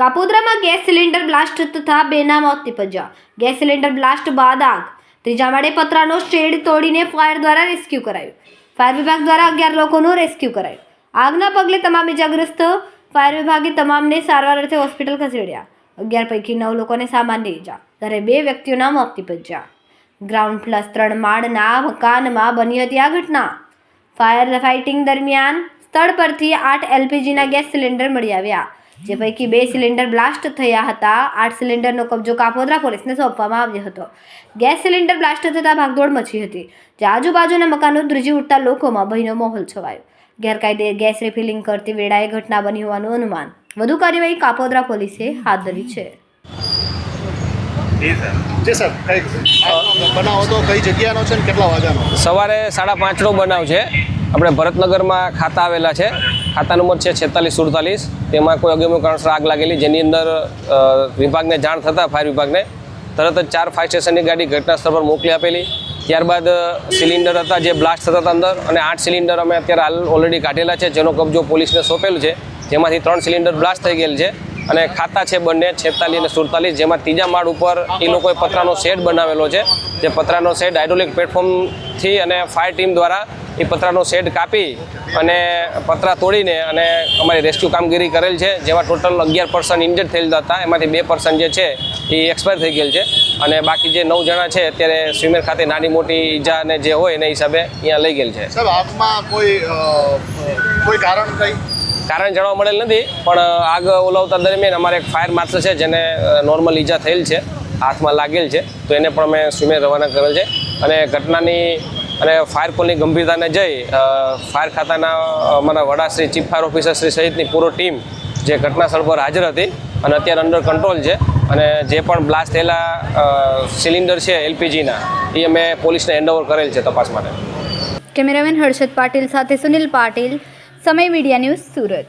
કાપોદ્રામાં gas cylinder blast થતા બેના મોત નીપજ્યા। ગેસ સિલિન્ડર બ્લાસ્ટ બાદ આગ। ત્રીજા માળે પતરાનો શેડ તોડીને ફાયર દ્વારા રેસ્ક્યુ કરાયું। ફાયર વિભાગ દ્વારા 11 લોકોનું રેસ્ક્યુ કરાયું। આગના પગલે તમામ ઇજાગ્રસ્ત ફાયર વિભાગે તમામને સારવાર અર્થે હોસ્પિટલ ખસેડ્યા। 11 પૈકી 9 લોકોને સામાન્ય ઇજા જ્યારે 2 વ્યક્તિઓના મોત નીપજ્યા। ગ્રાઉન્ડ પ્લસ 3 માળના મકાનમાં બની હતી આ ઘટના। ફાયર ફાઇટિંગ દરમિયાન સ્થળ પરથી 8 એલપીજીના ગેસ સિલિન્ડર મળી આવ્યા, જે પૈકી 2 સિલિન્ડર બ્લાસ્ટ થયા હતા। 8 સિલિન્ડરનો કબજો કાપોદ્રા પોલીસને સોંપવામાં આવ્યો હતો। ગેસ સિલિન્ડર બ્લાસ્ટ થતાં ભાગદોડ મચી હતી, જે આજુબાજુના મકાનો ધ્રુજી ઉઠતા લોકોમાં ભયનો માહોલ છવાયો। ગેરકાયદે ગેસ રિફિલિંગ કરતી વેળાએ ઘટના બની હોવાનું અનુમાન। વધુ કાર્યવાહી કાપોદ્રા પોલીસે હાથ ધરી છે। જી સર, બનાવો તો કઈ જગ્યાનો છે ને કેટલા વાગ્યાનો? સવારે 5:30નો બનાવ છે। આપણે ભરતનગરમાં ખાતા આવેલા છે, ખાતા નંબર છે 4647। તેમાં કોઈ અગમ્ય કારણસર આગ લાગેલી, જેની અંદર વિભાગને જાણ થતાં ફાયર વિભાગને તરત જ 4 ફાયર સ્ટેશનની ગાડી ઘટના સ્થળ પર મોકલી આપેલી। ત્યારબાદ સિલિન્ડર હતા જે બ્લાસ્ટ થતા હતા અંદર, અને 8 સિલિન્ડર અમે અત્યારે હાલ ઓલરેડી કાઢેલા છે, જેનો કબજો પોલીસને સોંપેલું છે, જેમાંથી 3 સિલિન્ડર બ્લાસ્ટ થઈ ગયેલ છે। અને ખાતા છે બંને 46 અને 47, જેમાં ત્રીજા માળ ઉપર એ લોકોએ પતરાનો શેડ બનાવેલો છે। જે પતરાનો શેડ હાઇડ્રોલિક પ્લેટફોર્મથી અને ફાયર ટીમ દ્વારા એ પતરાનો શેડ કાપી અને પતરા તોડીને અને અમારી રેસ્ક્યુ કામગીરી કરેલ છે, જેમાં ટોટલ 11 પર્સન ઇન્જર્ડ થયેલ હતા। એમાંથી 2 પર્સન જે છે એ એક્સપાયર થઈ ગયેલ છે, અને બાકી જે 9 જણા છે અત્યારે સ્વિમેર ખાતે નાની મોટી ઈજાને જે હોય એના હિસાબે અહીંયા લઈ ગયેલ છે। સાહેબ, આગમાં કોઈ કારણ જાણવા મળેલ નથી, પણ આગ ઓલાવતા દરમિયાન અમારે એક ફાયર માર્શલ છે જેને નોર્મલ ઈજા થયેલ છે, હાથમાં લાગેલ છે, તો એને પણ અમે સ્વિમેર રવાના કરેલ છે। અને ઘટનાની અને ફાયર કોલની ગંભીરતાને જઈ ફાયર ખાતાના અમારા વડાશ્રી, ચીફ ફાયર ઓફિસર શ્રી સહિતની પૂરો ટીમ જે ઘટના સ્થળ પર હાજર હતી અને અત્યારે અંડર કંટ્રોલ છે। અને જે પણ બ્લાસ્ટ થયેલા સિલિન્ડર છે એલપીજીના, એ અમે પોલીસને હેન્ડઓવર કરેલ છે તપાસ માટે। કેમેરામેન હર્ષદ પાટીલ સાથે સુનિલ પાટીલ, સમય મીડિયા ન્યૂઝ, સુરત।